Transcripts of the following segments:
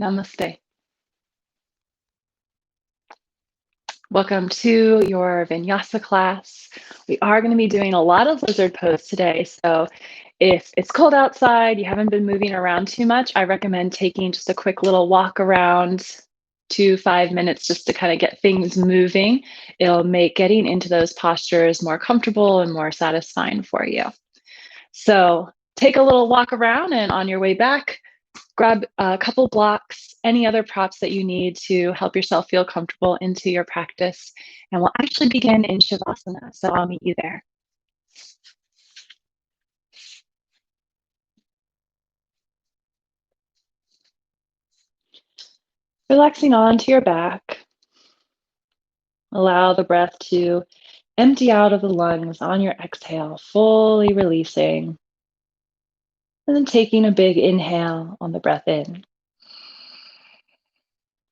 Namaste. Welcome to your vinyasa class. We are going to be doing a lot of lizard pose today. So if it's cold outside, you haven't been moving around too much, I recommend taking just a quick little walk around 2 to 5 minutes just to kind of get things moving. It'll make getting into those postures more comfortable and more satisfying for you. So take a little walk around, and on your way back, grab a couple blocks, any other props that you need to help yourself feel comfortable into your practice. And we'll actually begin in Shavasana. So I'll meet you there. Relaxing onto your back. Allow the breath to empty out of the lungs on your exhale, fully releasing. And then taking a big inhale on the breath in.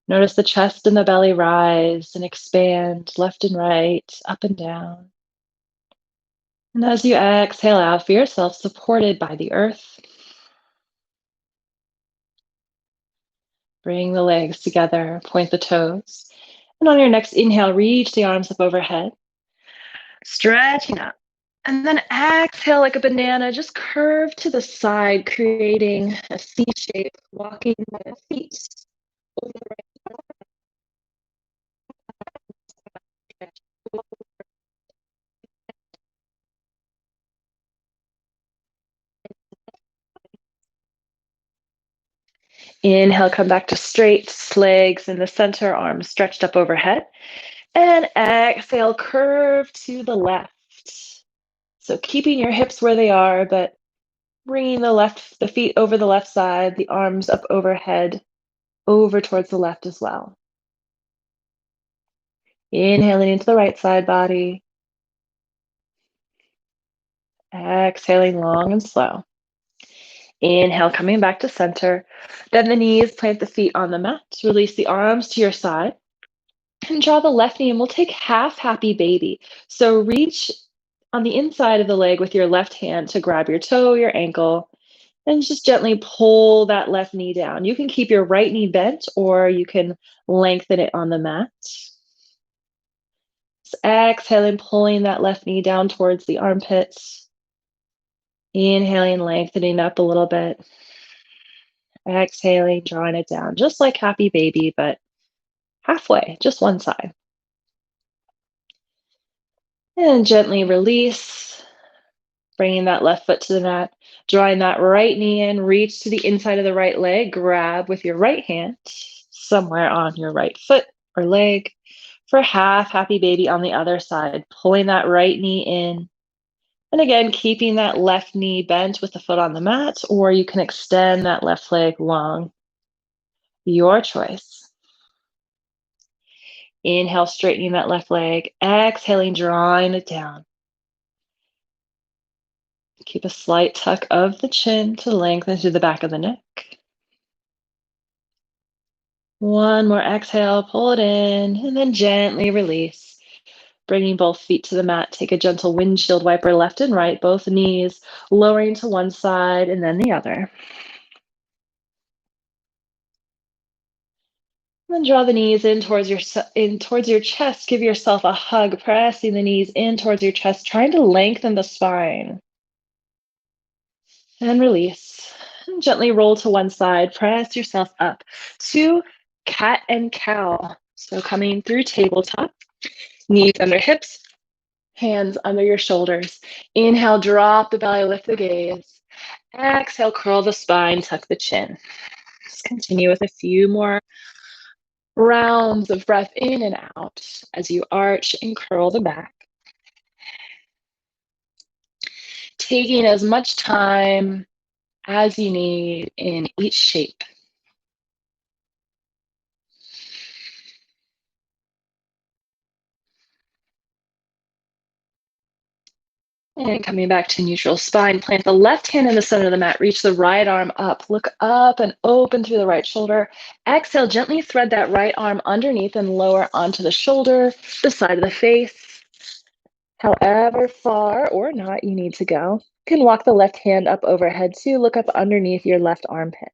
Notice the chest and the belly rise and expand left and right, up and down. And as you exhale out, feel yourself supported by the earth. Bring the legs together, point the toes. And on your next inhale, reach the arms up overhead, stretching up. And then exhale like a banana, just curve to the side, creating a C shape, walking the feet over the right. Inhale, come back to straight legs in the center, arms stretched up overhead. And exhale, curve to the left. So keeping your hips where they are, but bringing the feet over the left side, the arms up overhead, over towards the left as well. Inhaling into the right side body. Exhaling long and slow. Inhale, coming back to center. Bend the knees, plant the feet on the mat. Release the arms to your side. And draw the left knee, and we'll take half happy baby. So reach on the inside of the leg with your left hand to grab your toe, your ankle, and just gently pull that left knee down. You can keep your right knee bent, or you can lengthen it on the mat. Just exhaling, pulling that left knee down towards the armpits. Inhaling, lengthening up a little bit. Exhaling, drawing it down, just like happy baby, but halfway, just one side. And gently release, bringing that left foot to the mat, drawing that right knee in, reach to the inside of the right leg, grab with your right hand somewhere on your right foot or leg for half happy baby on the other side, pulling that right knee in. And again, keeping that left knee bent with the foot on the mat, or you can extend that left leg long. Your choice. Inhale, straightening that left leg. Exhaling, drawing it down. Keep a slight tuck of the chin to lengthen through the back of the neck. One more exhale, pull it in, and then gently release. Bringing both feet to the mat, take a gentle windshield wiper left and right, both knees lowering to one side and then the other. Then draw the knees in towards your chest. Give yourself a hug, pressing the knees in towards your chest, trying to lengthen the spine. And release. And gently roll to one side. Press yourself up to cat and cow. So coming through tabletop, knees under hips, hands under your shoulders. Inhale, drop the belly, lift the gaze. Exhale, curl the spine, tuck the chin. Just continue with a few more rounds of breath in and out as you arch and curl the back. Taking as much time as you need in each shape. And coming back to neutral spine, plant the left hand in the center of the mat, reach the right arm up, look up and open through the right shoulder. Exhale, gently thread that right arm underneath and lower onto the shoulder, the side of the face. However far or not you need to go. You can walk the left hand up overhead too, look up underneath your left armpit.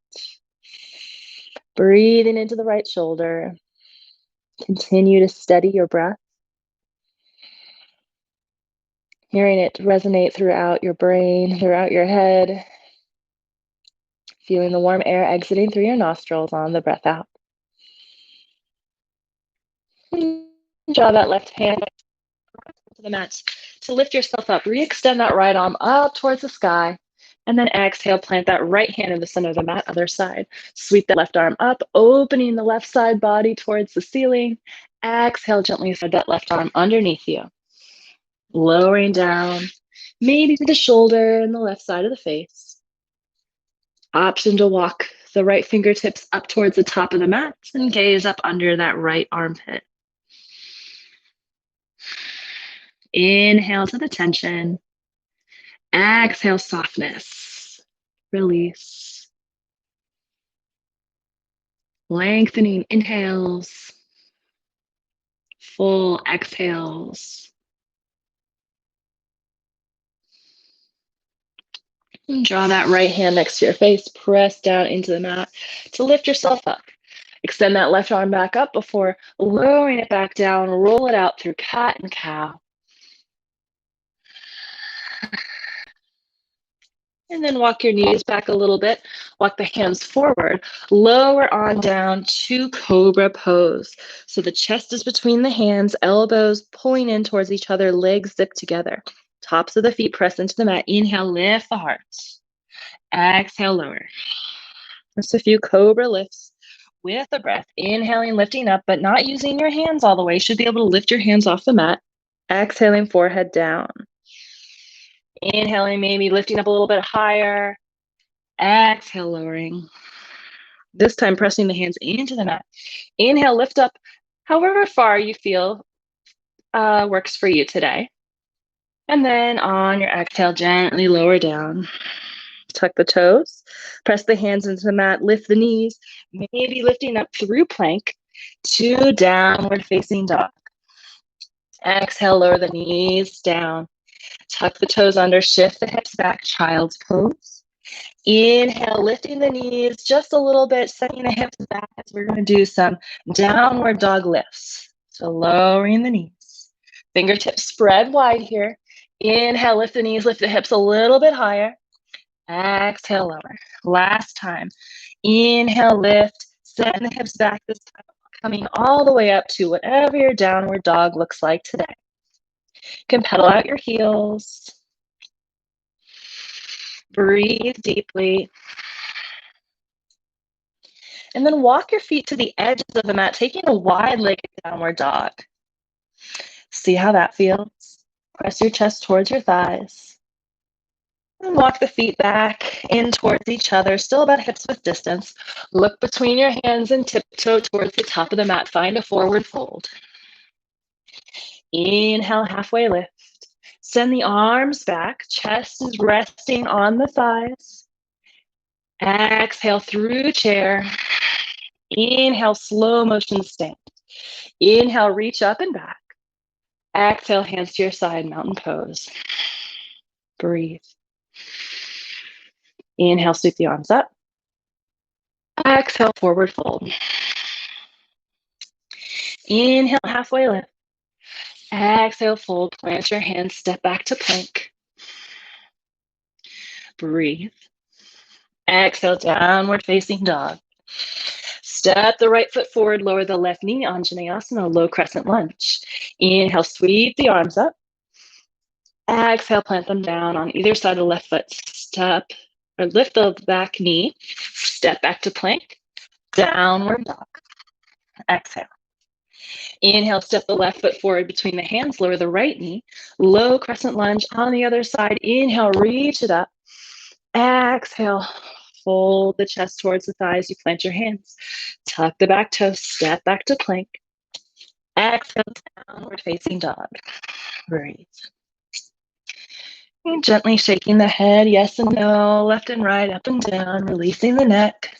Breathing into the right shoulder. Continue to steady your breath. Hearing it resonate throughout your brain, throughout your head. Feeling the warm air exiting through your nostrils on the breath out. Draw that left hand to the mat to lift yourself up. Re-extend that right arm up towards the sky. And then exhale, plant that right hand in the center of the mat, other side. Sweep the left arm up, opening the left side body towards the ceiling. Exhale, gently slide that left arm underneath you. Lowering down, maybe to the shoulder and the left side of the face. Option to walk the right fingertips up towards the top of the mat and gaze up under that right armpit. Inhale to the tension. Exhale, softness. Release. Lengthening inhales. Full exhales. And draw that right hand next to your face. Press down into the mat to lift yourself up. Extend that left arm back up before lowering it back down. Roll it out through cat and cow. And then walk your knees back a little bit. Walk the hands forward. Lower on down to cobra pose. So the chest is between the hands, elbows pulling in towards each other, legs zip together. Tops of the feet press into the mat. Inhale, lift the heart. Exhale, lower. Just a few cobra lifts with a breath. Inhaling, lifting up, but not using your hands all the way. Should be able to lift your hands off the mat. Exhaling, forehead down. Inhaling, maybe lifting up a little bit higher. Exhale, lowering. This time, pressing the hands into the mat. Inhale, lift up however far you feel works for you today. And then on your exhale, gently lower down. Tuck the toes. Press the hands into the mat. Lift the knees. Maybe lifting up through plank to downward facing dog. Exhale, lower the knees down. Tuck the toes under. Shift the hips back. Child's pose. Inhale, lifting the knees just a little bit, setting the hips back as we're going to do some downward dog lifts. So lowering the knees. Fingertips spread wide here. Inhale, lift the knees, lift the hips a little bit higher. Exhale, lower. Last time. Inhale, lift, send the hips back this time, coming all the way up to whatever your downward dog looks like today. You can pedal out your heels. Breathe deeply. And then walk your feet to the edges of the mat, taking a wide-legged downward dog. See how that feels? Press your chest towards your thighs. And walk the feet back in towards each other, still about hips width distance. Look between your hands and tiptoe towards the top of the mat. Find a forward fold. Inhale, halfway lift. Send the arms back. Chest is resting on the thighs. Exhale through chair. Inhale, slow motion stand. Inhale, reach up and back. Exhale, hands to your side, mountain pose. Breathe. Inhale, sweep the arms up. Exhale, forward fold. Inhale, halfway lift. Exhale, fold, plant your hands, step back to plank. Breathe. Exhale, downward facing dog. Step the right foot forward, lower the left knee, Anjaneyasana, low crescent lunge. Inhale, sweep the arms up. Exhale, plant them down on either side of the left foot. Step or lift the back knee. Step back to plank. Downward dog. Exhale. Inhale, step the left foot forward between the hands, lower the right knee. Low crescent lunge on the other side. Inhale, reach it up. Exhale, fold the chest towards the thighs. You plant your hands. Tuck the back toes, step back to plank. Exhale, downward facing dog. Breathe. And gently shaking the head, yes and no, left and right, up and down, releasing the neck.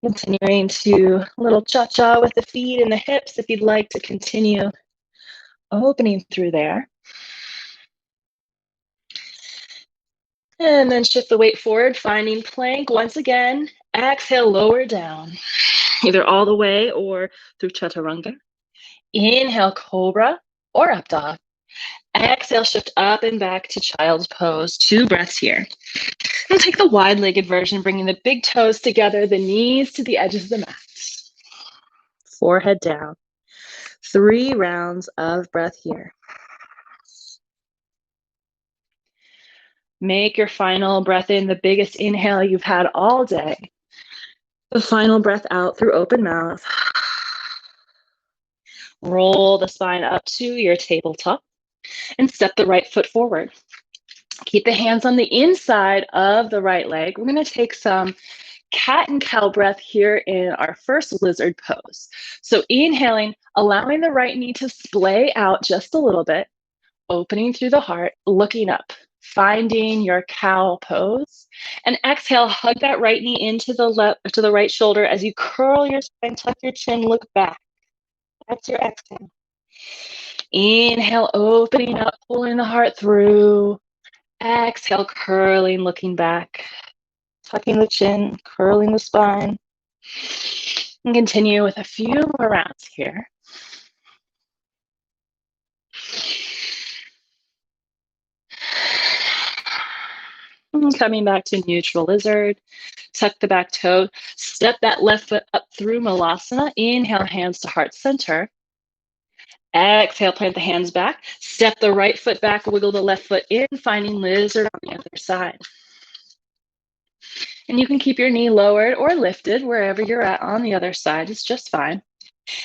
Continuing to a little cha-cha with the feet and the hips if you'd like to continue opening through there. And then shift the weight forward, finding plank. Once again, Exhale, lower down, either all the way or through chaturanga. Inhale, cobra or up dog. Exhale, shift up and back to child's pose. 2 breaths here. And take the wide-legged version, bringing the big toes together, the knees to the edges of the mat. Forehead down. 3 rounds of breath here. Make your final breath in the biggest inhale you've had all day. The final breath out through open mouth. Roll the spine up to your tabletop and step the right foot forward. Keep the hands on the inside of the right leg. We're going to take some cat and cow breath here in our first lizard pose. So inhaling, allowing the right knee to splay out just a little bit, opening through the heart, looking up, finding your cow pose. And exhale, hug that right knee into the right shoulder as you curl your spine, tuck your chin, look back. That's your exhale. Inhale, opening up, pulling the heart through. Exhale, curling, looking back. Tucking the chin, curling the spine. And continue with a few more rounds here. And coming back to neutral lizard. Tuck the back toe. Step that left foot up through Malasana. Inhale, hands to heart center. Exhale, plant the hands back. Step the right foot back, wiggle the left foot in, finding lizard on the other side. And you can keep your knee lowered or lifted wherever you're at on the other side. It's just fine.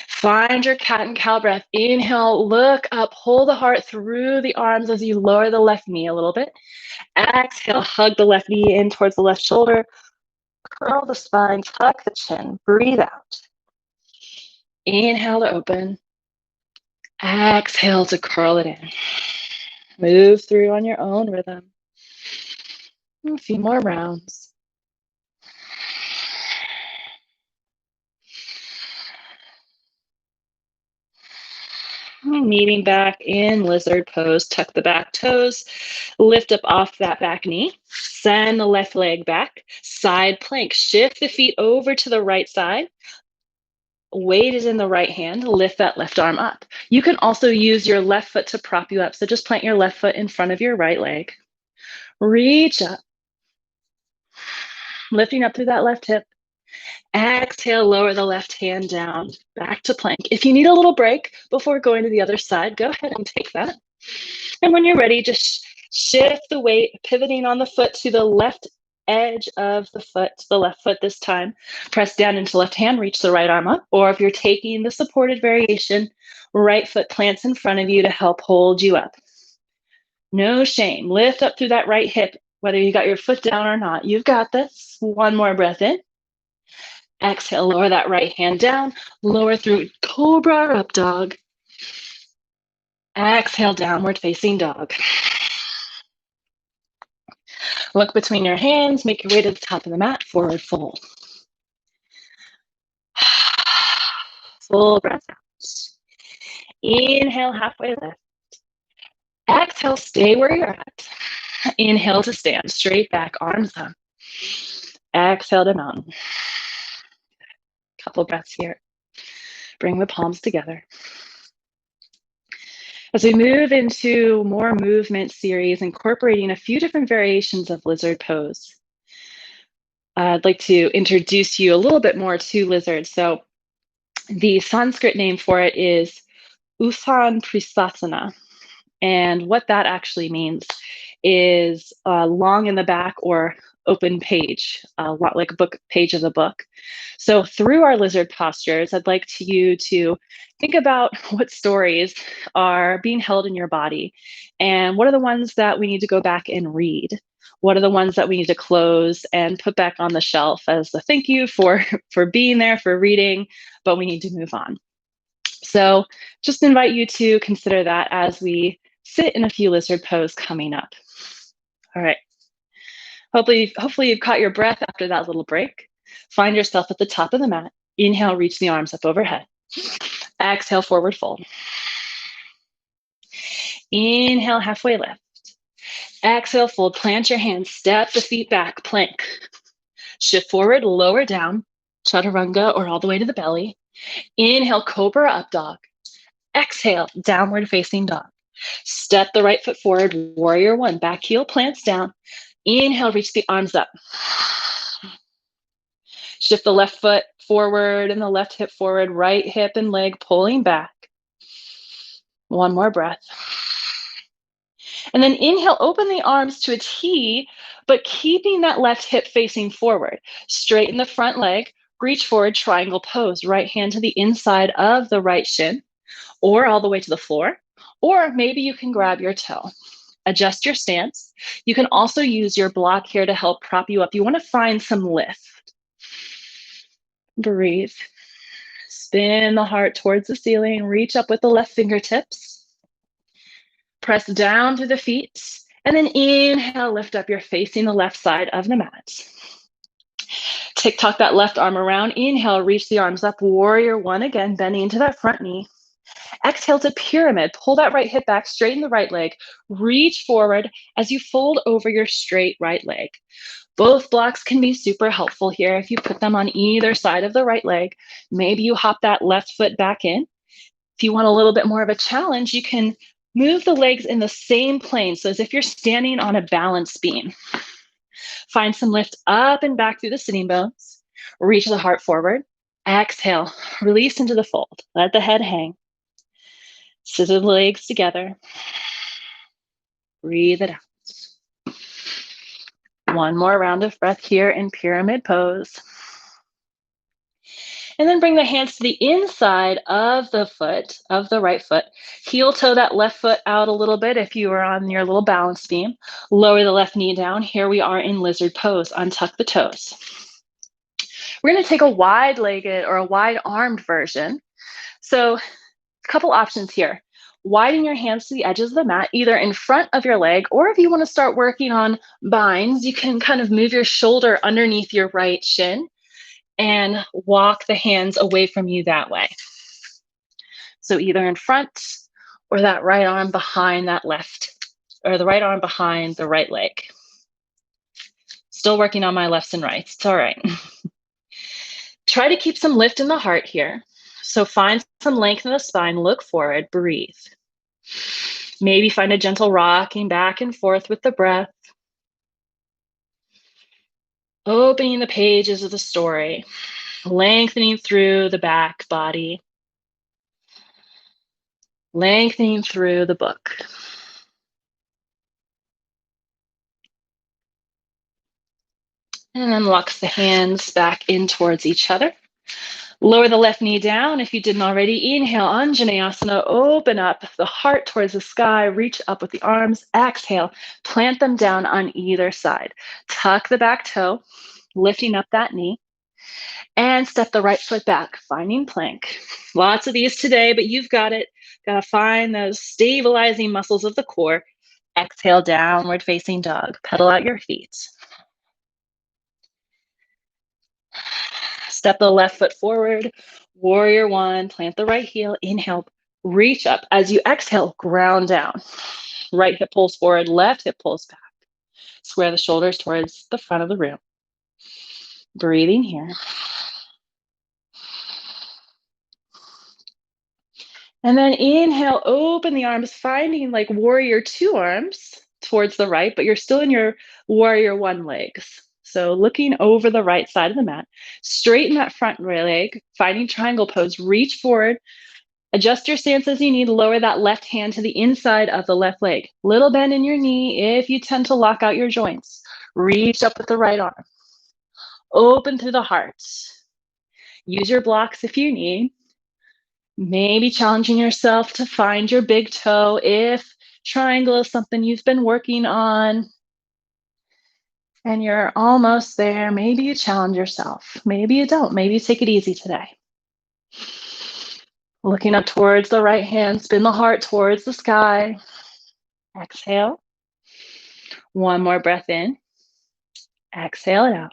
Find your cat and cow breath. Inhale, look up, pull the heart through the arms as you lower the left knee a little bit. Exhale, hug the left knee in towards the left shoulder. Curl the spine, tuck the chin, breathe out. Inhale to open. Exhale to curl it in. Move through on your own rhythm. A few more rounds. Meeting back in lizard pose, tuck the back toes, lift up off that back knee, send the left leg back, side plank, shift the feet over to the right side. Weight is in the right hand, lift that left arm up. You can also use your left foot to prop you up, so just plant your left foot in front of your right leg. Reach up, lifting up through that left hip. Exhale, lower the left hand down, back to plank. If you need a little break before going to the other side, go ahead and take that. And when you're ready, just shift the weight, pivoting on the foot to the left edge of the foot, the left foot this time. Press down into left hand, reach the right arm up. Or if you're taking the supported variation, right foot plants in front of you to help hold you up. No shame. Lift up through that right hip, whether you got your foot down or not. You've got this. One more breath in. Exhale, lower that right hand down, lower through cobra or up dog. Exhale, downward facing dog. Look between your hands, make your way to the top of the mat, forward fold. Full breath out. Inhale, halfway lift. Exhale, stay where you're at. Inhale to stand, straight back, arms up. Exhale to mountain. Couple breaths here. Bring the palms together. As we move into more movement series, incorporating a few different variations of lizard pose, I'd like to introduce you a little bit more to lizard. So the Sanskrit name for it is Utthan Pristha. And what that actually means is long in the back or open page, like a book page of the book. So through our lizard postures, I'd like you to think about what stories are being held in your body and what are the ones that we need to go back and read. What are the ones that we need to close and put back on the shelf as a thank you for being there, for reading, but we need to move on. So just invite you to consider that as we sit in a few lizard pose coming up. All right. Hopefully you've caught your breath after that little break. Find yourself at the top of the mat. Inhale, reach the arms up overhead. Exhale, forward fold. Inhale, halfway lift. Exhale, fold, plant your hands, step the feet back, plank. Shift forward, lower down, chaturanga or all the way to the belly. Inhale, cobra up dog. Exhale, downward facing dog. Step the right foot forward, warrior one. Back heel plants down. Inhale, reach the arms up. Shift the left foot forward and the left hip forward, right hip and leg pulling back. One more breath. And then inhale, open the arms to a T, but keeping that left hip facing forward. Straighten the front leg, reach forward, triangle pose. Right hand to the inside of the right shin, or all the way to the floor. Or maybe you can grab your toe. Adjust your stance. You can also use your block here to help prop you up. You want to find some lift. Breathe. Spin the heart towards the ceiling. Reach up with the left fingertips. Press down through the feet. And then inhale, lift up. You're facing the left side of the mat. Tick-tock that left arm around. Inhale, reach the arms up. Warrior one again, bending into that front knee. Exhale to pyramid. Pull that right hip back, straighten the right leg. Reach forward as you fold over your straight right leg. Both blocks can be super helpful here if you put them on either side of the right leg. Maybe you hop that left foot back in. If you want a little bit more of a challenge, you can move the legs in the same plane, so as if you're standing on a balance beam. Find some lift up and back through the sitting bones. Reach the heart forward. Exhale, release into the fold. Let the head hang. Scissor the legs together. Breathe it out. One more round of breath here in pyramid pose. And then bring the hands to the inside of the foot, of the right foot. Heel toe that left foot out a little bit if you are on your little balance beam. Lower the left knee down. Here we are in lizard pose. Untuck the toes. We're going to take a wide-legged or a wide-armed version. So a couple options here. Widen your hands to the edges of the mat, either in front of your leg, or if you want to start working on binds, you can kind of move your shoulder underneath your right shin and walk the hands away from you that way. So either in front or that right arm behind that left, or the right arm behind the right leg. Still working on my lefts and rights. It's all right. Try to keep some lift in the heart here. So find some length in the spine, look forward, breathe. Maybe find a gentle rocking back and forth with the breath. Opening the pages of the story, lengthening through the back body, lengthening through the book. And then locks the hands back in towards each other. Lower the left knee down if you didn't already. Inhale, Anjaneyasana, open up the heart towards the sky, reach up with the arms. Exhale, plant them down on either side. Tuck the back toe, lifting up that knee, and step the right foot back, finding plank. Lots of these today, but you've got it. Gotta find those stabilizing muscles of the core. Exhale, downward facing dog. Pedal out your feet. Step the left foot forward, warrior one, plant the right heel, inhale, reach up. As you exhale, ground down. Right hip pulls forward, left hip pulls back. Square the shoulders towards the front of the room. Breathing here. And then inhale, open the arms, finding like warrior two arms towards the right, but you're still in your warrior one legs. So looking over the right side of the mat, straighten that front leg, finding triangle pose, reach forward, adjust your stance as you need, lower that left hand to the inside of the left leg. Little bend in your knee if you tend to lock out your joints. Reach up with the right arm. Open through the heart. Use your blocks if you need. Maybe challenging yourself to find your big toe if triangle is something you've been working on and you're almost there. Maybe you challenge yourself. Maybe you don't. Maybe you take it easy today. Looking up towards the right hand, spin the heart towards the sky. Exhale. One more breath in. Exhale it out.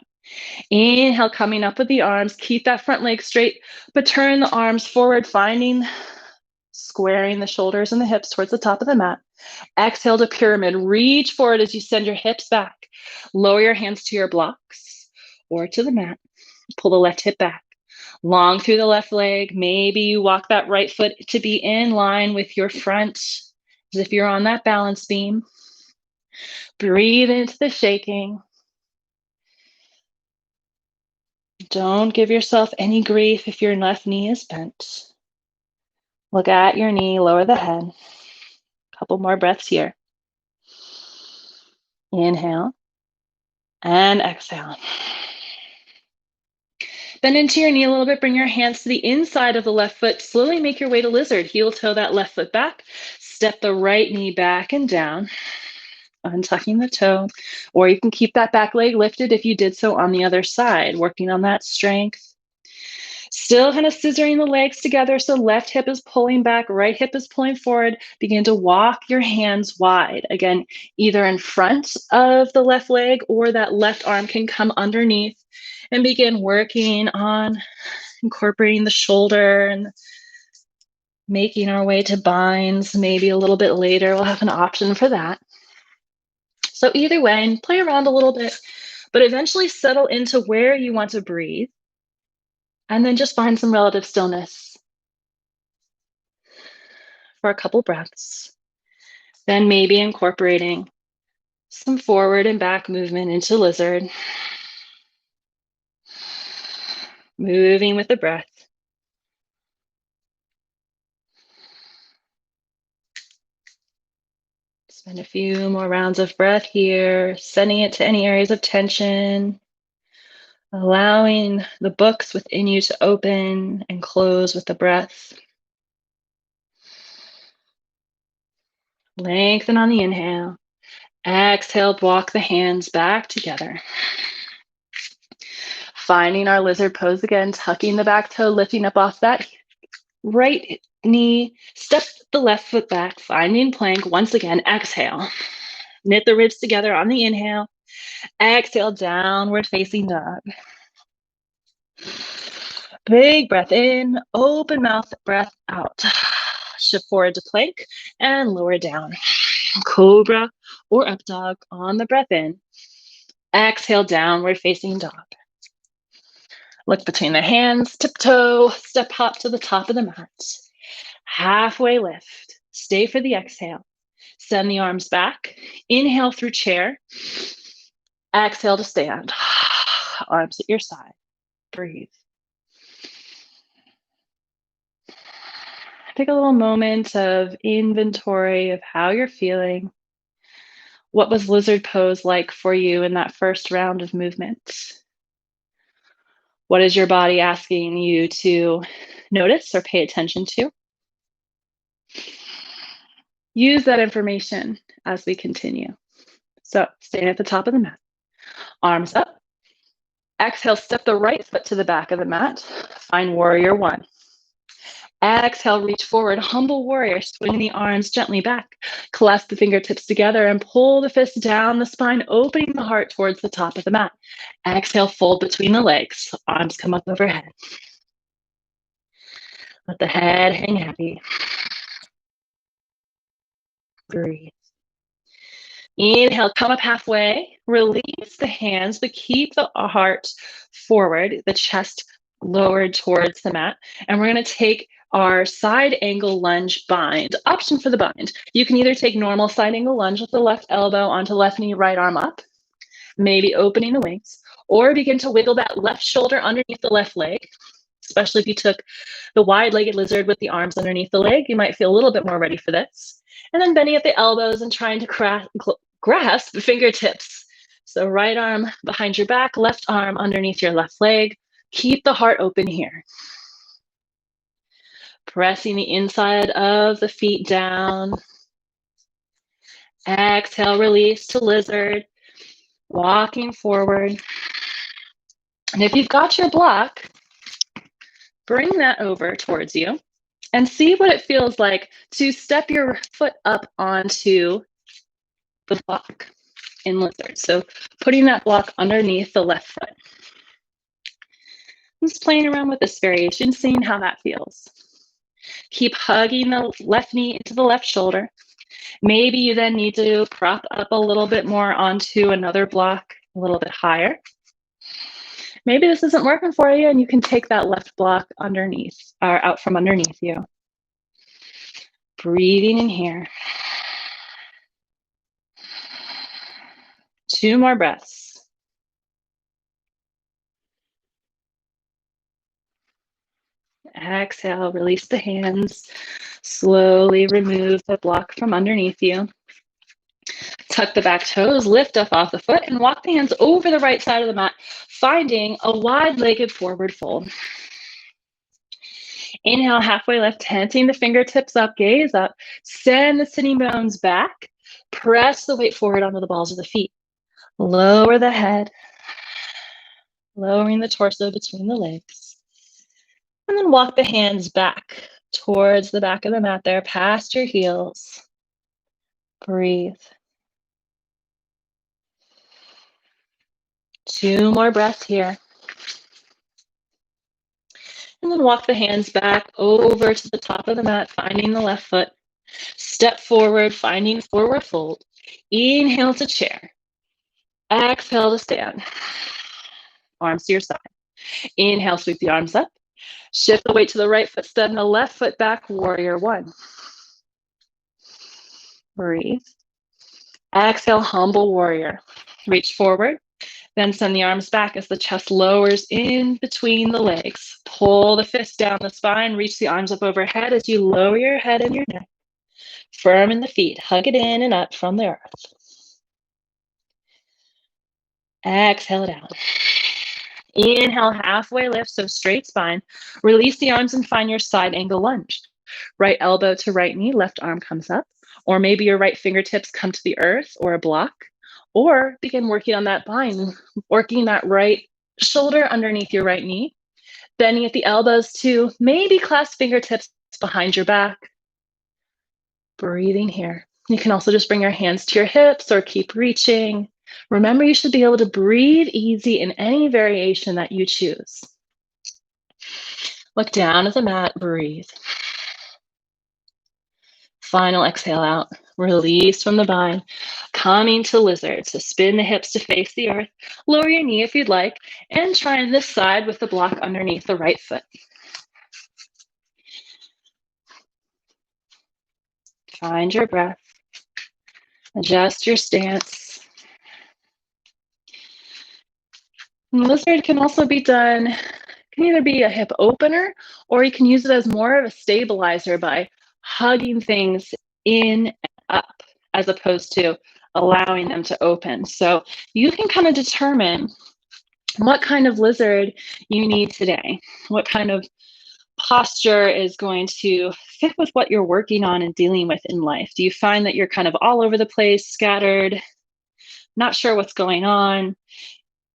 Inhale, coming up with the arms. Keep that front leg straight, but turn the arms forward, finding squaring the shoulders and the hips towards the top of the mat. Exhale to pyramid. Reach forward as you send your hips back. Lower your hands to your blocks. or to the mat. Pull the left hip back. Long through the left leg. Maybe you walk that right foot to be in line with your front, as if you're on that balance beam. Breathe into the shaking. Don't give yourself any grief if your left knee is bent. Look at your knee, lower the head. Couple more breaths here. Inhale and exhale. Bend into your knee a little bit. Bring your hands to the inside of the left foot. Slowly make your way to lizard. Heel toe that left foot back. Step the right knee back and down. Untucking the toe. Or you can keep that back leg lifted if you did so on the other side, working on that strength. Still kind of scissoring the legs together. So left hip is pulling back, right hip is pulling forward. Begin to walk your hands wide. Again, either in front of the left leg or that left arm can come underneath, and begin working on incorporating the shoulder and making our way to binds. Maybe a little bit later, we'll have an option for that. So either way, and play around a little bit, but eventually settle into where you want to breathe. And then just find some relative stillness for a couple breaths. Then maybe incorporating some forward and back movement into lizard. Moving with the breath. Spend a few more rounds of breath here, sending it to any areas of tension, allowing the books within you to open and close with the breath. Lengthen on the inhale. Exhale, walk the hands back together. Finding our lizard pose again, tucking the back toe, lifting up off that right knee, step the left foot back, finding plank. Once again, exhale. Knit the ribs together on the inhale. Exhale, downward facing dog. Big breath in, open mouth, breath out. Shift forward to plank and lower down. Cobra or up dog on the breath in. Exhale, downward facing dog. Look between the hands, tiptoe, step hop to the top of the mat. Halfway lift. Stay for the exhale. Send the arms back. Inhale through chair. Exhale to stand. Arms at your side. Breathe. Take a little moment of inventory of how you're feeling. What was lizard pose like for you in that first round of movement? What is your body asking you to notice or pay attention to? Use that information as we continue. So staying at the top of the mat. Arms up. Exhale, step the right foot to the back of the mat. Find warrior one. Exhale, reach forward, humble warrior, swing the arms gently back. Clasp the fingertips together and pull the fists down the spine, opening the heart towards the top of the mat. Exhale, fold between the legs. Arms come up overhead. Let the head hang heavy. Breathe. Inhale, come up halfway. Release the hands, but keep the heart forward, the chest lowered towards the mat. And we're going to take our side angle lunge bind. Option for the bind. You can either take normal side angle lunge with the left elbow onto left knee, right arm up, maybe opening the wings, or begin to wiggle that left shoulder underneath the left leg. Especially if you took the wide-legged lizard with the arms underneath the leg, you might feel a little bit more ready for this. And then bending at the elbows and trying to grasp the fingertips. So right arm behind your back, left arm underneath your left leg. Keep the heart open here. Pressing the inside of the feet down. Exhale, release to lizard. Walking forward. And if you've got your block, bring that over towards you and see what it feels like to step your foot up onto the block in lizard. So putting that block underneath the left foot. Just playing around with this variation, seeing how that feels. Keep hugging the left knee into the left shoulder. Maybe you then need to prop up a little bit more onto another block, a little bit higher. Maybe this isn't working for you and you can take that left block underneath or out from underneath you. Breathing in here. 2 more breaths. Exhale, release the hands. Slowly remove the block from underneath you. Tuck the back toes, lift up off the foot, and walk the hands over the right side of the mat, finding a wide-legged forward fold. Inhale, halfway lift, tenting the fingertips up, gaze up. Send the sitting bones back. Press the weight forward onto the balls of the feet. Lower the head, lowering the torso between the legs. And then walk the hands back towards the back of the mat there, past your heels. Breathe. 2 more breaths here. And then walk the hands back over to the top of the mat, finding the left foot. Step forward, finding forward fold. Inhale to chair. Exhale to stand. Arms to your side. Inhale, sweep the arms up. Shift the weight to the right foot, send the left foot back, warrior one. Breathe. Exhale, humble warrior. Reach forward, then send the arms back as the chest lowers in between the legs. Pull the fists down the spine, reach the arms up overhead as you lower your head and your neck. Firm in the feet, hug it in and up from the earth. Exhale it out. Inhale, halfway lift, so straight spine. Release the arms and find your side angle lunge. Right elbow to right knee, left arm comes up. Or maybe your right fingertips come to the earth or a block. Or begin working on that bind, working that right shoulder underneath your right knee. Bending at the elbows to maybe clasp fingertips behind your back. Breathing here. You can also just bring your hands to your hips or keep reaching. Remember, you should be able to breathe easy in any variation that you choose. Look down at the mat, breathe. Final exhale out, release from the bind. Coming to lizard, so spin the hips to face the earth. Lower your knee if you'd like, and try on this side with the block underneath the right foot. Find your breath. Adjust your stance. And lizard can also be done, can either be a hip opener, or you can use it as more of a stabilizer by hugging things in and up, as opposed to allowing them to open. So you can kind of determine what kind of lizard you need today, what kind of posture is going to fit with what you're working on and dealing with in life. Do you find that you're kind of all over the place, scattered, not sure what's going on?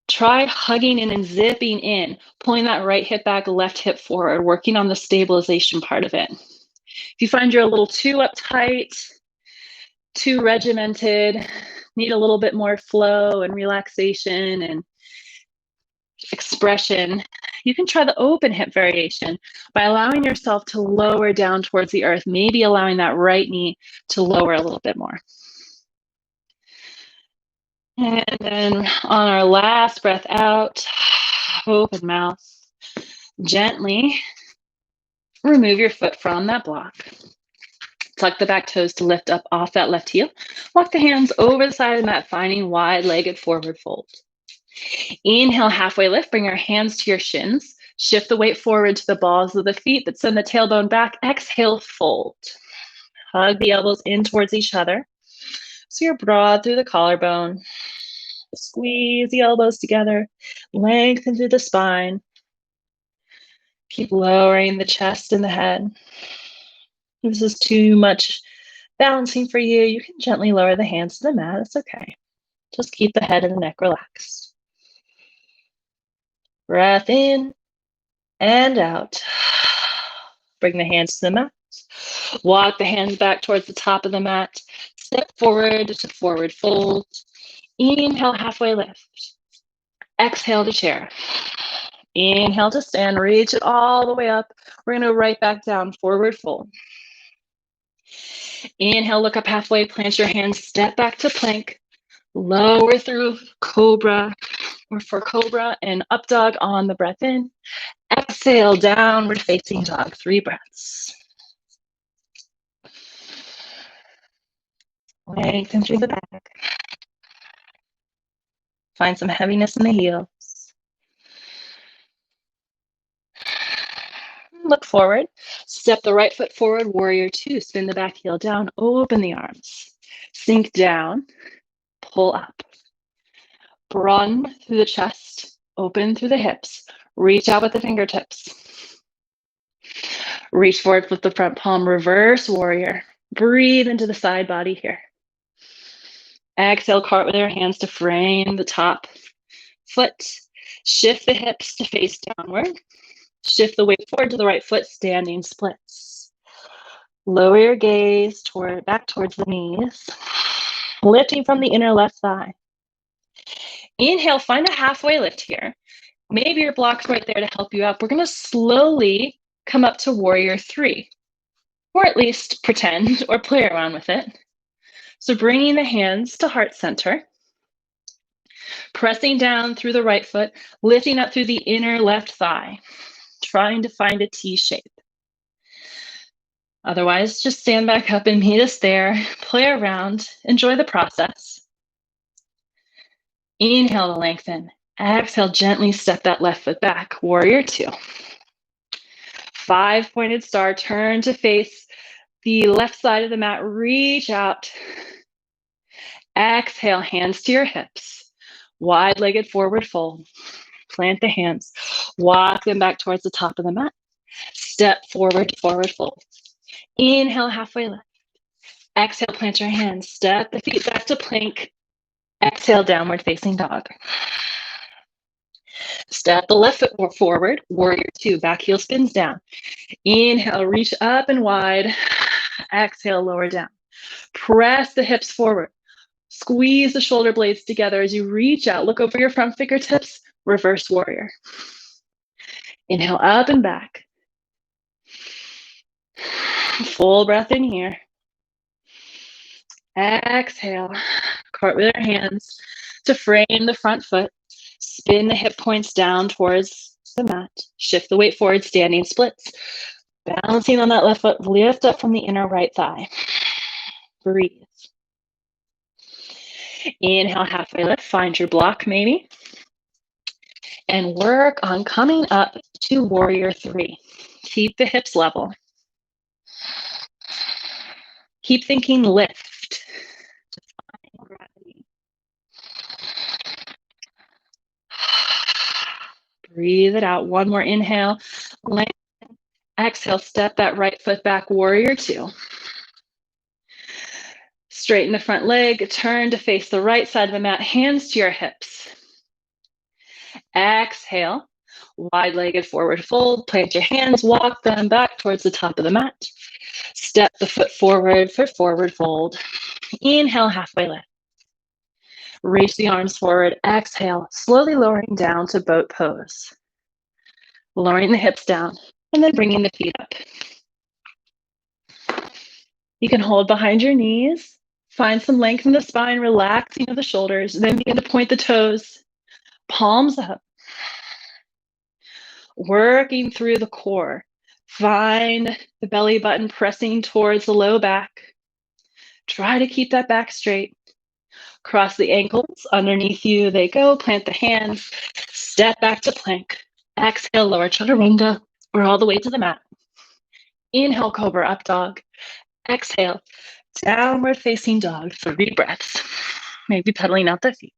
Try hugging in and zipping in, pulling that right hip back, left hip forward, working on the stabilization part of it. If you find you're a little too uptight, too regimented, need a little bit more flow and relaxation and expression, you can try the open hip variation by allowing yourself to lower down towards the earth, maybe allowing that right knee to lower a little bit more. And then on our last breath out, open mouth, gently remove your foot from that block. Tuck the back toes to lift up off that left heel. Walk the hands over the side of the mat, finding wide-legged forward fold. Inhale, halfway lift, bring your hands to your shins. Shift the weight forward to the balls of the feet, but send the tailbone back. Exhale, fold. Hug the elbows in towards each other. So you're broad through the collarbone. Squeeze the elbows together. Lengthen through the spine. Keep lowering the chest and the head. If this is too much balancing for you, you can gently lower the hands to the mat. It's okay. Just keep the head and the neck relaxed. Breath in and out. Bring the hands to the mat. Walk the hands back towards the top of the mat. Step forward to forward fold. Inhale, halfway lift. Exhale to chair. Inhale to stand. Reach it all the way up. We're going to go right back down, forward fold. Inhale, look up halfway, plant your hands, step back to plank. Lower through cobra. Or for cobra and up dog on the breath in. Exhale, downward facing dog, 3 breaths. Lengthen through the back. Find some heaviness in the heels. Look forward. Step the right foot forward, warrior 2. Spin the back heel down, open the arms. Sink down, pull up. Broaden through the chest, open through the hips. Reach out with the fingertips. Reach forward with the front palm, reverse warrior. Breathe into the side body here. Exhale, cart with your hands to frame the top foot. Shift the hips to face downward. Shift the weight forward to the right foot, standing splits. Lower your gaze back towards the knees. Lifting from the inner left thigh. Inhale, find a halfway lift here. Maybe your block's right there to help you up. We're going to slowly come up to warrior 3, or at least pretend or play around with it. So bringing the hands to heart center, pressing down through the right foot, lifting up through the inner left thigh, trying to find a T shape. Otherwise, just stand back up and meet us there, play around, enjoy the process. Inhale to lengthen. Exhale, gently step that left foot back, warrior 2. 5-pointed star, turn to face the left side of the mat, reach out. Exhale, hands to your hips. Wide-legged forward fold. Plant the hands. Walk them back towards the top of the mat. Step forward, forward fold. Inhale, halfway lift. Exhale, plant your hands. Step the feet back to plank. Exhale, downward facing dog. Step the left foot forward, warrior 2. Back heel spins down. Inhale, reach up and wide. Exhale, lower down. Press the hips forward. Squeeze the shoulder blades together as you reach out. Look over your front fingertips. Reverse warrior. Inhale, up and back. Full breath in here. Exhale. Cart with your hands to frame the front foot. Spin the hip points down towards the mat. Shift the weight forward, standing splits. Balancing on that left foot, lift up from the inner right thigh. Breathe. Inhale, halfway lift. Find your block maybe. And work on coming up to warrior 3. Keep the hips level. Keep thinking lift. Define gravity. Breathe it out. One more inhale. Lengthen. Exhale, step that right foot back, warrior 2. Straighten the front leg, turn to face the right side of the mat, hands to your hips. Exhale, wide-legged forward fold, plant your hands, walk them back towards the top of the mat. Step the foot forward for forward fold. Inhale, halfway lift. Reach the arms forward, exhale, slowly lowering down to boat pose. Lowering the hips down, and then bringing the feet up. You can hold behind your knees, find some length in the spine, relaxing of the shoulders, then begin to point the toes, palms up. Working through the core. Find the belly button pressing towards the low back. Try to keep that back straight. Cross the ankles, underneath you they go, plant the hands, step back to plank. Exhale, lower chaturanga, or all the way to the mat. Inhale, cobra, up dog. Exhale, downward facing dog, 3 breaths. Maybe pedaling out the feet.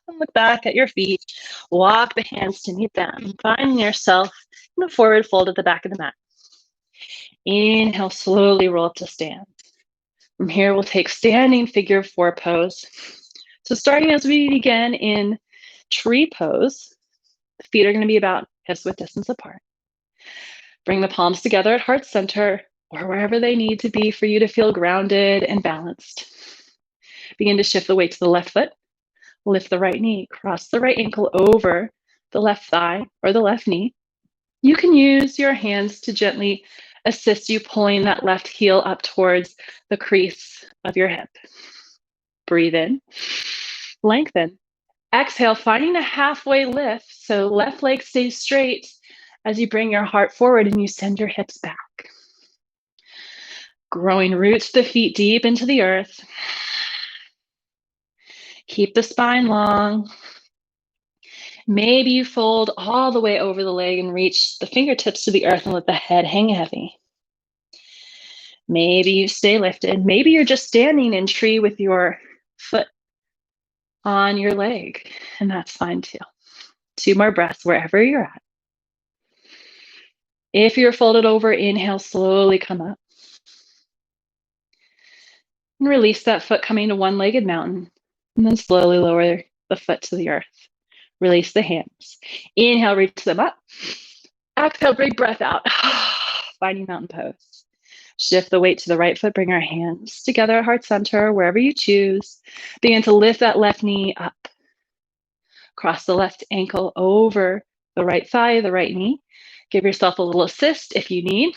And look back at your feet. Walk the hands to meet them. Find yourself in a forward fold at the back of the mat. Inhale, slowly roll up to stand. From here, we'll take standing figure 4 pose. So starting as we begin in tree pose, the feet are going to be about hips width distance apart. Bring the palms together at heart center or wherever they need to be for you to feel grounded and balanced. Begin to shift the weight to the left foot. Lift the right knee, cross the right ankle over the left thigh or the left knee. You can use your hands to gently assist you pulling that left heel up towards the crease of your hip. Breathe in. Lengthen. Exhale, finding a halfway lift. So left leg stays straight as you bring your heart forward and you send your hips back. Growing roots the feet deep into the earth. Keep the spine long. Maybe you fold all the way over the leg and reach the fingertips to the earth and let the head hang heavy. Maybe you stay lifted. Maybe you're just standing in tree with your foot on your leg, and that's fine too. 2 more breaths wherever you're at. If you're folded over, inhale, slowly come up. And release that foot coming to one-legged mountain. And then slowly lower the foot to the earth. Release the hands. Inhale, reach them up. Exhale, big breath out. Finding mountain pose. Shift the weight to the right foot. Bring our hands together at heart center, wherever you choose. Begin to lift that left knee up. Cross the left ankle over the right thigh, the right knee. Give yourself a little assist if you need.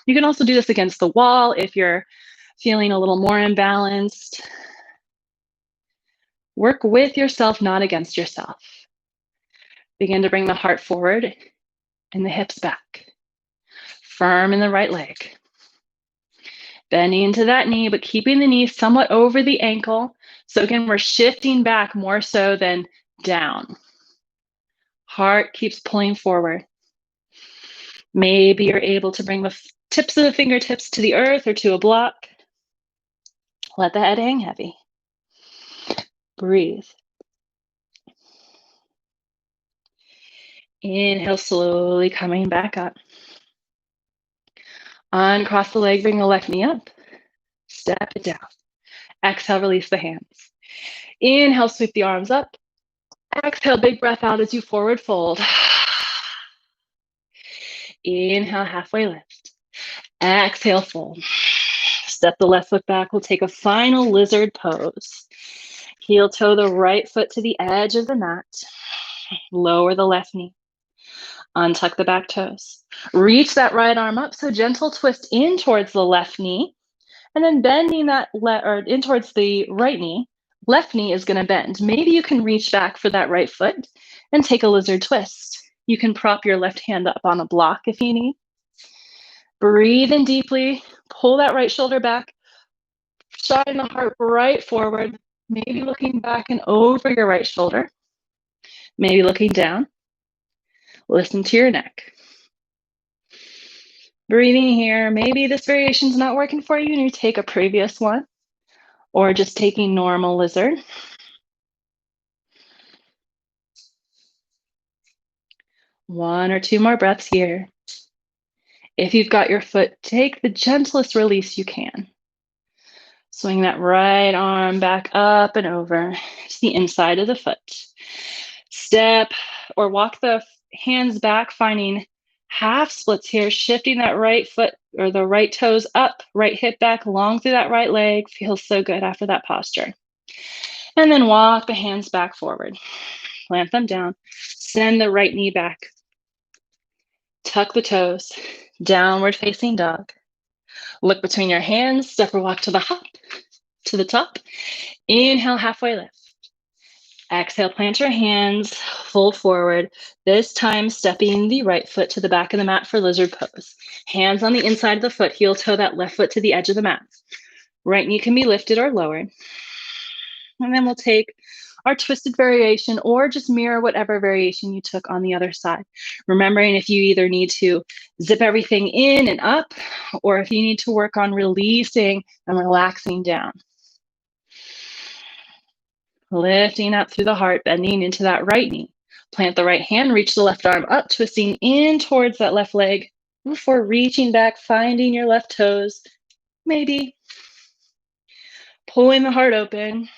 You can also do this against the wall if you're feeling a little more imbalanced. Work with yourself, not against yourself. Begin to bring the heart forward and the hips back. Firm in the right leg. Bending into that knee, but keeping the knee somewhat over the ankle. So again, we're shifting back more so than down. Heart keeps pulling forward. Maybe you're able to bring the tips of the fingertips to the earth or to a block. Let the head hang heavy. Breathe. Inhale, slowly coming back up. Uncross the leg, bring the left knee up. Step it down. Exhale, release the hands. Inhale, sweep the arms up. Exhale, big breath out as you forward fold. Inhale, halfway lift. Exhale, fold. Step the left foot back. We'll take a final lizard pose. Heel toe the right foot to the edge of the mat. Lower the left knee. Untuck the back toes. Reach that right arm up. So gentle twist in towards the left knee. And then bending that in towards the right knee. Left knee is going to bend. Maybe you can reach back for that right foot and take a lizard twist. You can prop your left hand up on a block if you need. Breathe in deeply. Pull that right shoulder back. Shine the heart right forward. Maybe looking back and over your right shoulder. Maybe looking down. Listen to your neck. Breathing here. Maybe this variation's not working for you and you take a previous one. Or just taking normal lizard. 1 or 2 more breaths here. If you've got your foot, take the gentlest release you can. Swing that right arm back up and over to the inside of the foot. Step or walk the hands back, finding half splits here, shifting that right foot or the right toes up, right hip back, long through that right leg. Feels so good after that posture. And then walk the hands back forward. Plant them down. Send the right knee back. Tuck the toes. Downward facing dog. Look between your hands. Step or walk to the top. Inhale, halfway lift. Exhale, plant your hands, fold forward. This time, stepping the right foot to the back of the mat for lizard pose. Hands on the inside of the foot. Heel toe that left foot to the edge of the mat. Right knee can be lifted or lowered. And then we'll take our twisted variation or just mirror whatever variation you took on the other side. Remembering if you either need to zip everything in and up, or if you need to work on releasing and relaxing down. Lifting up through the heart, bending into that right knee. Plant the right hand, reach the left arm up, twisting in towards that left leg before reaching back, finding your left toes. Maybe pulling the heart open.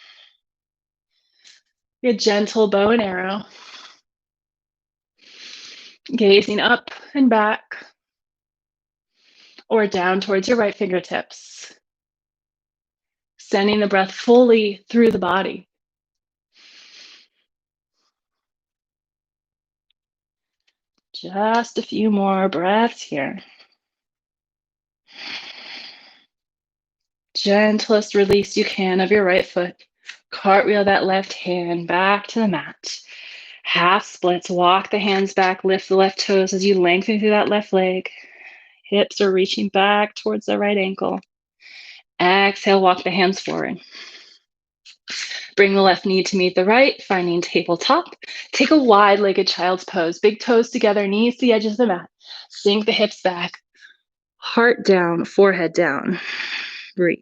A gentle bow and arrow. Gazing up and back or down towards your right fingertips. Sending the breath fully through the body. Just a few more breaths here. Gentlest release you can of your right foot. Cartwheel that left hand back to the mat. Half splits, walk the hands back, lift the left toes as you lengthen through that left leg. Hips are reaching back towards the right ankle. Exhale, walk the hands forward. Bring the left knee to meet the right, finding tabletop. Take a wide-legged child's pose. Big toes together, knees to the edges of the mat. Sink the hips back. Heart down, forehead down. Breathe.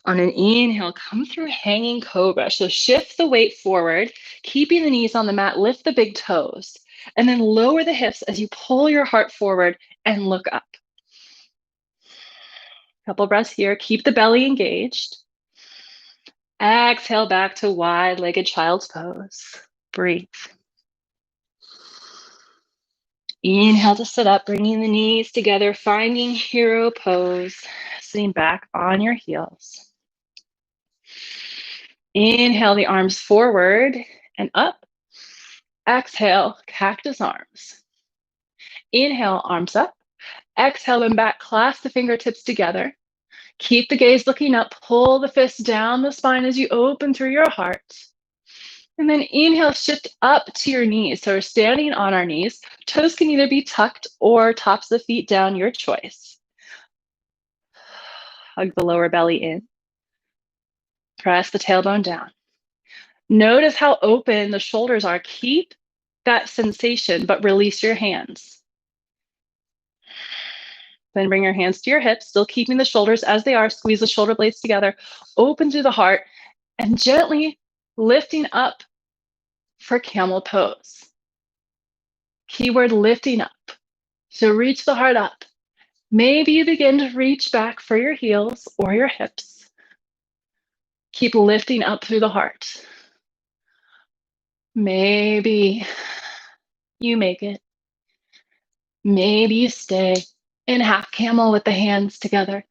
On an inhale, come through hanging cobra. So shift the weight forward, keeping the knees on the mat, lift the big toes, and then lower the hips as you pull your heart forward and look up. Couple breaths here. Keep the belly engaged. Exhale back to wide-legged child's pose. Breathe. Inhale to sit up, bringing the knees together, finding hero pose, sitting back on your heels. Inhale the arms forward and up. Exhale, cactus arms. Inhale, arms up. Exhale them back, clasp the fingertips together. Keep the gaze looking up, pull the fists down the spine as you open through your heart. And then inhale, shift up to your knees. So we're standing on our knees. Toes can either be tucked or tops of the feet down, your choice. Hug the lower belly in. Press the tailbone down. Notice how open the shoulders are. Keep that sensation, but release your hands. Then bring your hands to your hips, still keeping the shoulders as they are. Squeeze the shoulder blades together. Open through the heart and gently lifting up for camel pose. Keyword lifting up. So reach the heart up. Maybe you begin to reach back for your heels or your hips. Keep lifting up through the heart. Maybe you make it. Maybe you stay in half camel with the hands together.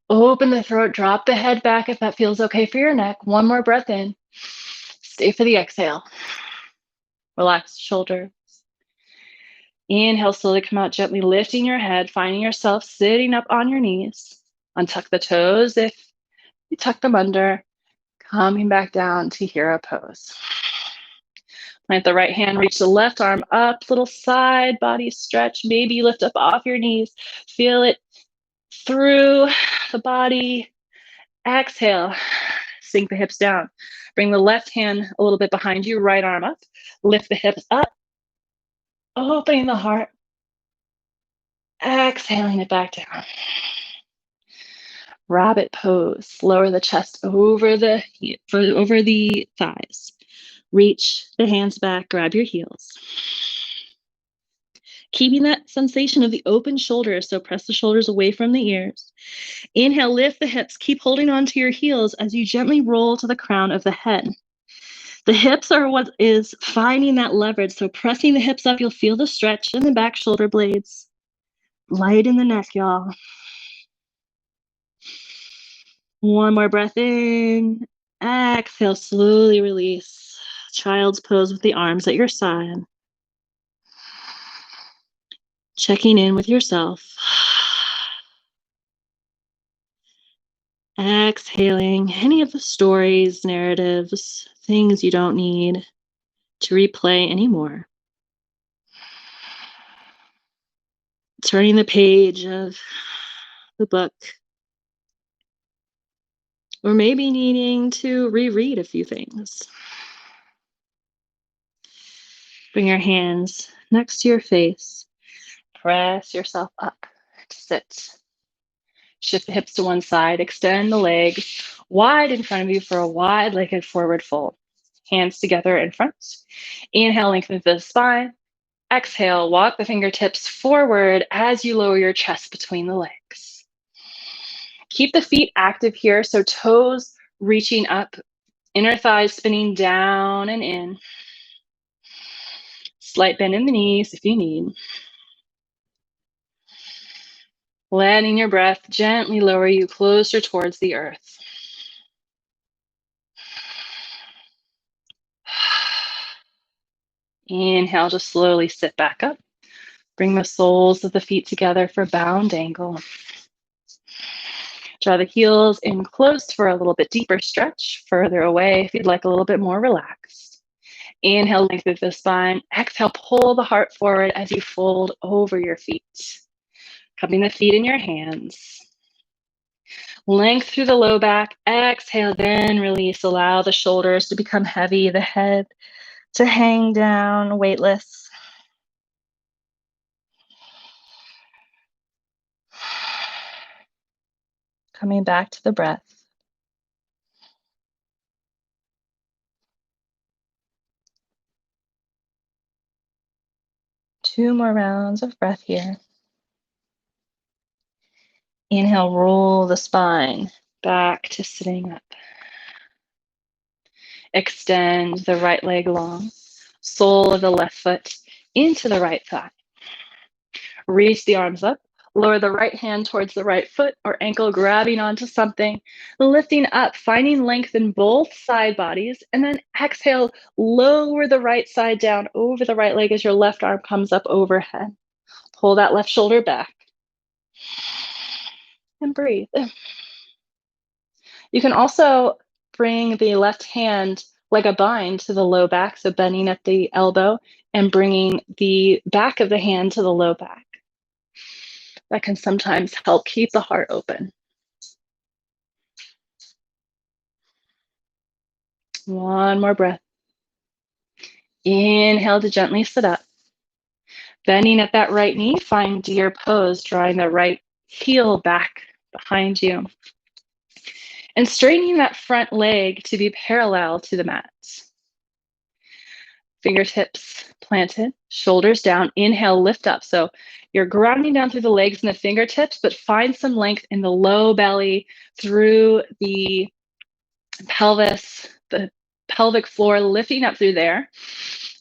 Open the throat, drop the head back if that feels okay for your neck. One more breath in. Stay for the exhale. Relax the shoulders. Inhale, slowly come out, gently lifting your head, finding yourself sitting up on your knees. Untuck the toes if you tuck them under. Coming back down to hero pose. Plant the right hand, reach the left arm up, little side body stretch. Maybe you lift up off your knees. Feel it through the body. Exhale, sink the hips down. Bring the left hand a little bit behind you, right arm up. Lift the hips up, opening the heart. Exhaling it back down. Rabbit pose. Lower the chest over the thighs. Reach the hands back, grab your heels. Keeping that sensation of the open shoulders, so press the shoulders away from the ears. Inhale, lift the hips. Keep holding on to your heels as you gently roll to the crown of the head. The hips are what is finding that leverage, so pressing the hips up, you'll feel the stretch in the back shoulder blades. Light in the neck, y'all. One more breath in. Exhale, slowly release. Child's pose with the arms at your side. Checking in with yourself. Exhaling any of the stories, narratives, things you don't need to replay anymore. Turning the page of the book. Or maybe needing to reread a few things. Bring your hands next to your face. Press yourself up to sit. Shift the hips to one side. Extend the legs wide in front of you for a wide-legged forward fold. Hands together in front. Inhale, lengthen the spine. Exhale, walk the fingertips forward as you lower your chest between the legs. Keep the feet active here, so toes reaching up, inner thighs spinning down and in. Slight bend in the knees if you need. Letting your breath gently lower you closer towards the earth. Inhale, just slowly sit back up. Bring the soles of the feet together for bound angle. Draw the heels in close for a little bit deeper stretch, further away if you'd like a little bit more relaxed. Inhale, lengthen the spine. Exhale, pull the heart forward as you fold over your feet. Cupping the feet in your hands. Length through the low back. Exhale, then release. Allow the shoulders to become heavy, the head to hang down, weightless. Coming back to the breath. Two more rounds of breath here. Inhale, roll the spine back to sitting up. Extend the right leg long, sole of the left foot into the right thigh. Reach the arms up, lower the right hand towards the right foot or ankle, grabbing onto something, lifting up, finding length in both side bodies, and then exhale, lower the right side down over the right leg as your left arm comes up overhead. Pull that left shoulder back and breathe. You can also bring the left hand like a bind to the low back, so bending at the elbow and bringing the back of the hand to the low back. That can sometimes help keep the heart open. One more breath. Inhale to gently sit up. Bending at that right knee, find deer pose, drawing the right heel back behind you. And straightening that front leg to be parallel to the mat. Fingertips planted, shoulders down. Inhale, lift up. So you're grounding down through the legs and the fingertips, but find some length in the low belly through the pelvis, the pelvic floor, lifting up through there.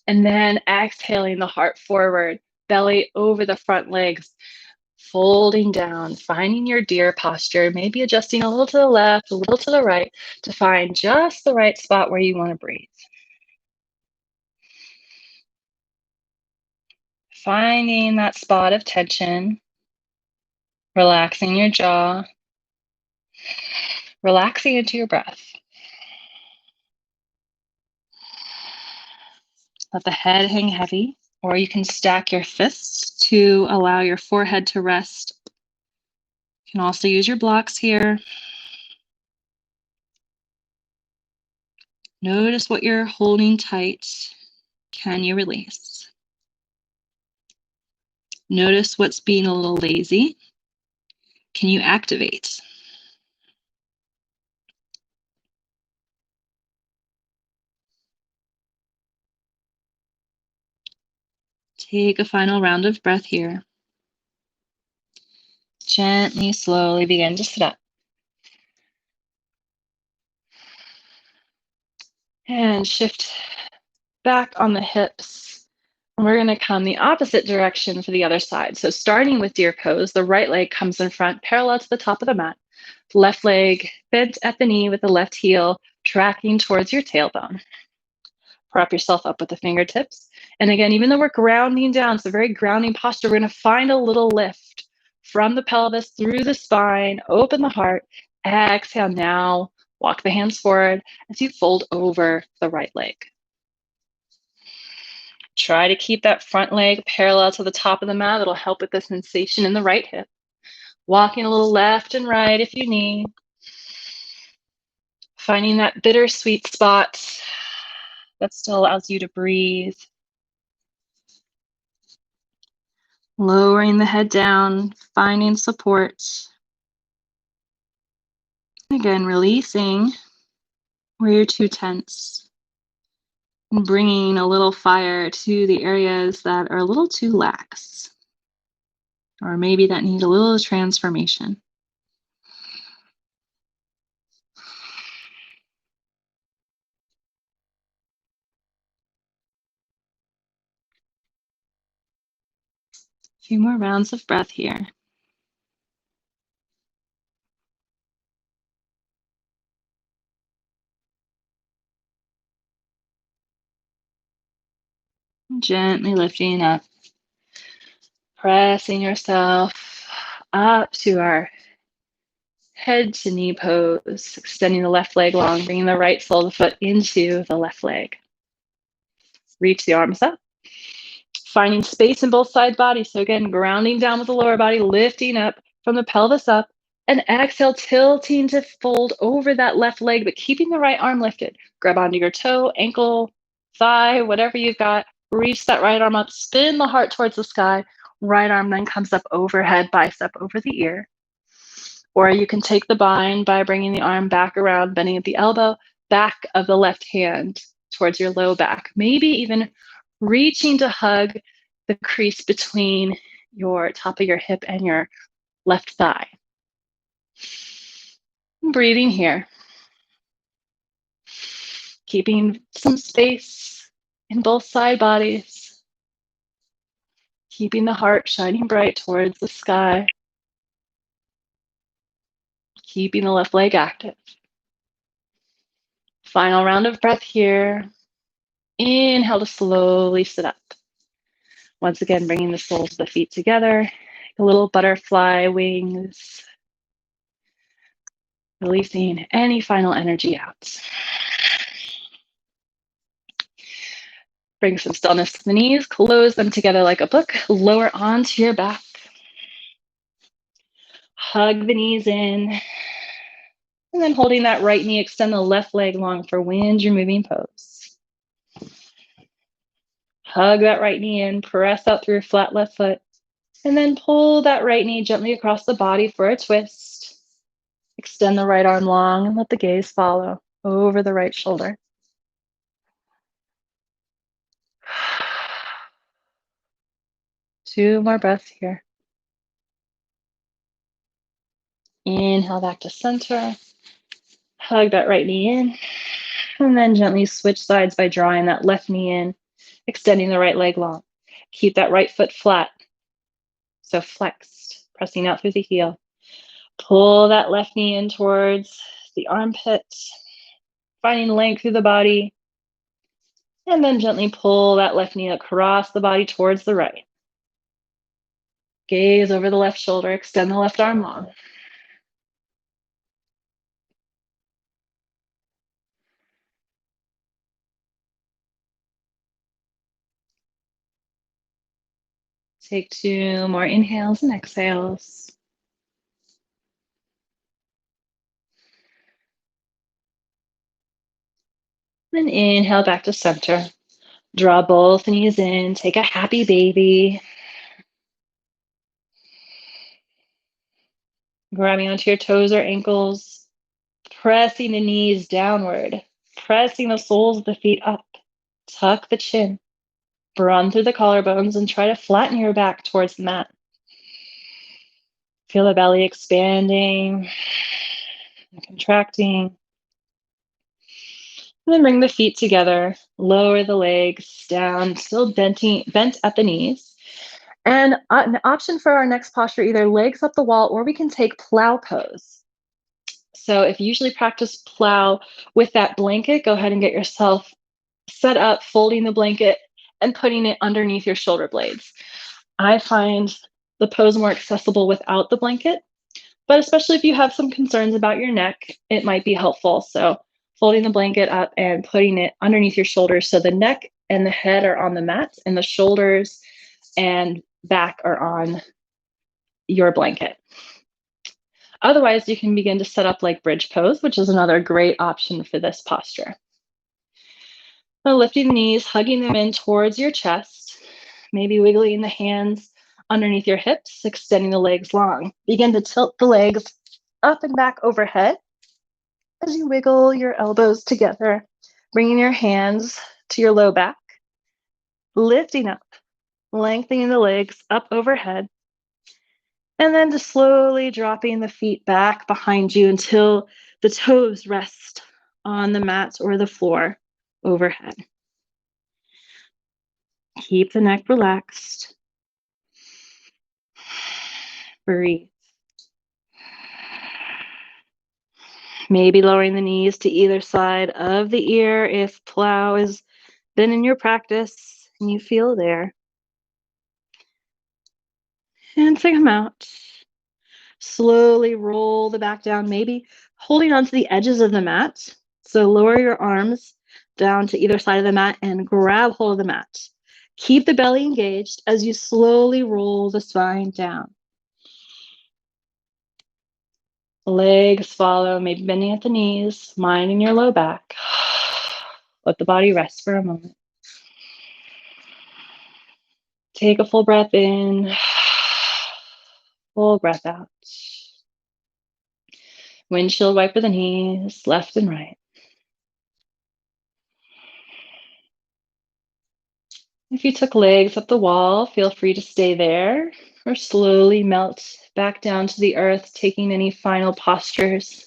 And then exhaling the heart forward, belly over the front legs, folding down, finding your deer posture, maybe adjusting a little to the left, a little to the right to find just the right spot where you want to breathe. Finding that spot of tension, relaxing your jaw, relaxing into your breath. Let the head hang heavy, or you can stack your fists to allow your forehead to rest. You can also use your blocks here. Notice what you're holding tight. Can you release? Notice what's being a little lazy. Can you activate? Take a final round of breath here. Gently, slowly begin to sit up. And shift back on the hips. And we're going to come the opposite direction for the other side. So starting with deer pose, the right leg comes in front, parallel to the top of the mat. Left leg bent at the knee with the left heel tracking towards your tailbone. Prop yourself up with the fingertips. And again, even though we're grounding down, it's a very grounding posture, we're going to find a little lift from the pelvis through the spine, open the heart. Exhale now, walk the hands forward as you fold over the right leg. Try to keep that front leg parallel to the top of the mat. It'll help with the sensation in the right hip. Walking a little left and right if you need. Finding that bittersweet spot that still allows you to breathe. Lowering the head down, finding support. Again, releasing where you're too tense. And bringing a little fire to the areas that are a little too lax. Or maybe that need a little transformation. A few more rounds of breath here. Gently lifting up. Pressing yourself up to our head to knee pose, extending the left leg long, bringing the right sole of the foot into the left leg. Reach the arms up, finding space in both side bodies. So again, grounding down with the lower body, lifting up from the pelvis up, and exhale, tilting to fold over that left leg, but keeping the right arm lifted. Grab onto your toe, ankle, thigh, whatever you've got. Reach that right arm up, spin the heart towards the sky. Right arm then comes up overhead, bicep over the ear. Or you can take the bind by bringing the arm back around, bending at the elbow, back of the left hand towards your low back. Maybe even reaching to hug the crease between your top of your hip and your left thigh. Breathing here. Keeping some space in both side bodies. Keeping the heart shining bright towards the sky. Keeping the left leg active. Final round of breath here. Inhale to slowly sit up. Once again, bringing the soles of the feet together. A little butterfly wings. Releasing any final energy out. Bring some stillness to the knees. Close them together like a book. Lower onto your back. Hug the knees in. And then holding that right knee, extend the left leg long for wind removing pose. Hug that right knee in, press out through your flat left foot, and then pull that right knee gently across the body for a twist. Extend the right arm long and let the gaze follow over the right shoulder. Two more breaths here. Inhale back to center. Hug that right knee in, and then gently switch sides by drawing that left knee in, extending the right leg long. Keep that right foot flat, so flexed, pressing out through the heel. Pull that left knee in towards the armpit, finding length through the body, and then gently pull that left knee across the body towards the right. Gaze over the left shoulder, extend the left arm long. Take two more inhales and exhales. Then inhale back to center. Draw both knees in. Take a happy baby. Grabbing onto your toes or ankles. Pressing the knees downward. Pressing the soles of the feet up. Tuck the chin. Run through the collarbones and try to flatten your back towards the mat. Feel the belly expanding and contracting. And then bring the feet together, lower the legs down, still bent at the knees. And an option for our next posture, either legs up the wall, or we can take plow pose. So if you usually practice plow with that blanket, go ahead and get yourself set up, folding the blanket and putting it underneath your shoulder blades. I find the pose more accessible without the blanket, but especially if you have some concerns about your neck, it might be helpful. So folding the blanket up and putting it underneath your shoulders so the neck and the head are on the mat and the shoulders and back are on your blanket. Otherwise, you can begin to set up like bridge pose, which is another great option for this posture. So lifting the knees, hugging them in towards your chest, maybe wiggling the hands underneath your hips, extending the legs long. Begin to tilt the legs up and back overhead as you wiggle your elbows together, bringing your hands to your low back, lifting up, lengthening the legs up overhead, and then just slowly dropping the feet back behind you until the toes rest on the mat or the floor overhead. Keep the neck relaxed. Breathe. Maybe lowering the knees to either side of the ear if plow has been in your practice and you feel there. And to come out. Slowly roll the back down, maybe holding onto the edges of the mat. So lower your arms down to either side of the mat and grab hold of the mat. Keep the belly engaged as you slowly roll the spine down. Legs follow, maybe bending at the knees, minding your low back. Let the body rest for a moment. Take a full breath in, full breath out. Windshield wiper the knees, left and right. If you took legs up the wall, feel free to stay there or slowly melt back down to the earth, taking any final postures.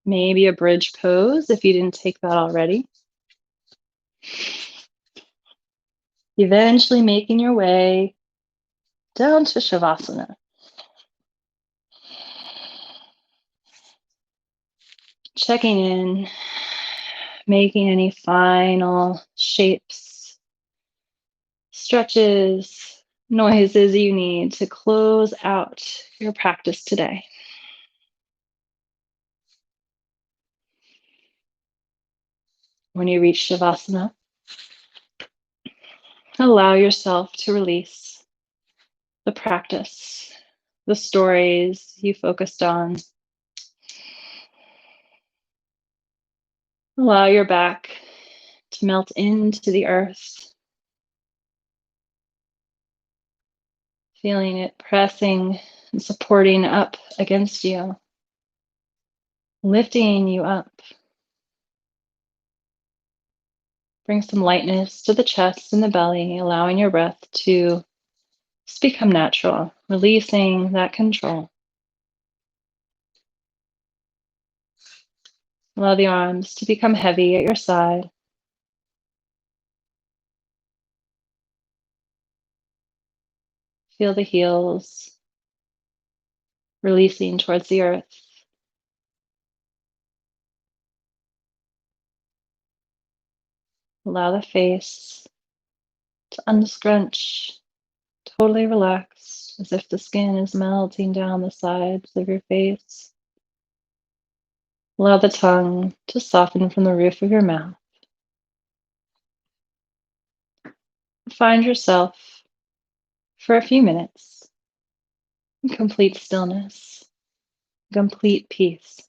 Maybe a bridge pose if you didn't take that already. Eventually making your way down to Shavasana. Checking in, making any final shapes, stretches, noises you need to close out your practice today. When you reach Shavasana, allow yourself to release the practice, the stories you focused on. Allow your back to melt into the earth, feeling it pressing and supporting up against you, lifting you up. Bring some lightness to the chest and the belly, allowing your breath to just become natural, releasing that control. Allow the arms to become heavy at your side. Feel the heels releasing towards the earth. Allow the face to unscrunch, totally relaxed, as if the skin is melting down the sides of your face. Allow the tongue to soften from the roof of your mouth. Find yourself for a few minutes in complete stillness, complete peace.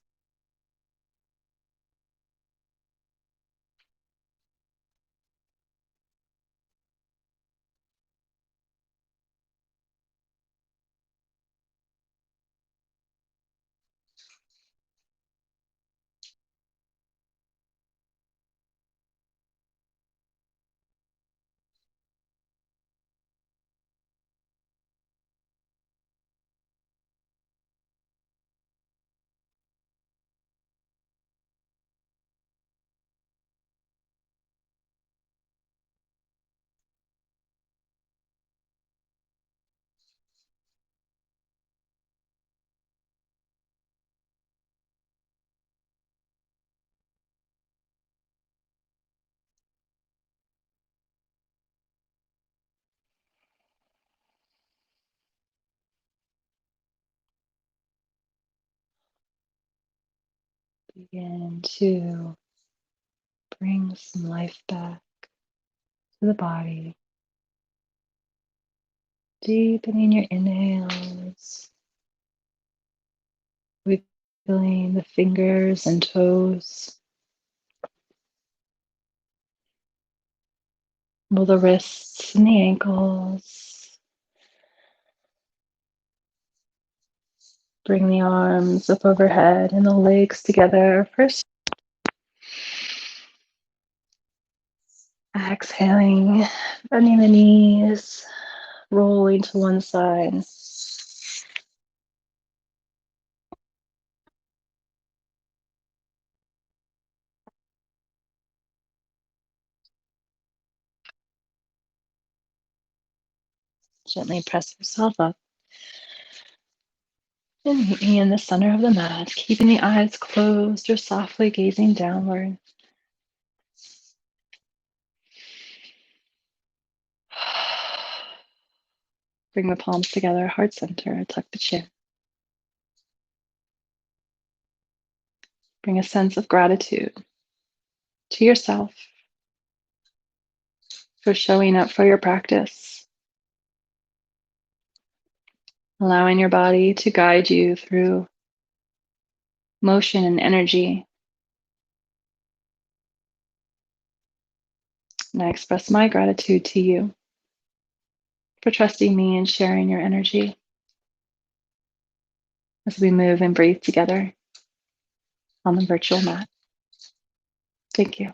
Begin to bring some life back to the body. Deepening your inhales, wiggling the fingers and toes. Roll the wrists and the ankles. Bring the arms up overhead and the legs together. First, exhaling, bending the knees, rolling to one side. Gently press yourself up. And meet me in the center of the mat, keeping the eyes closed or softly gazing downward. Bring the palms together, heart center, tuck the chin. Bring a sense of gratitude to yourself for showing up for your practice, allowing your body to guide you through motion and energy. And I express my gratitude to you for trusting me and sharing your energy as we move and breathe together on the virtual mat. Thank you.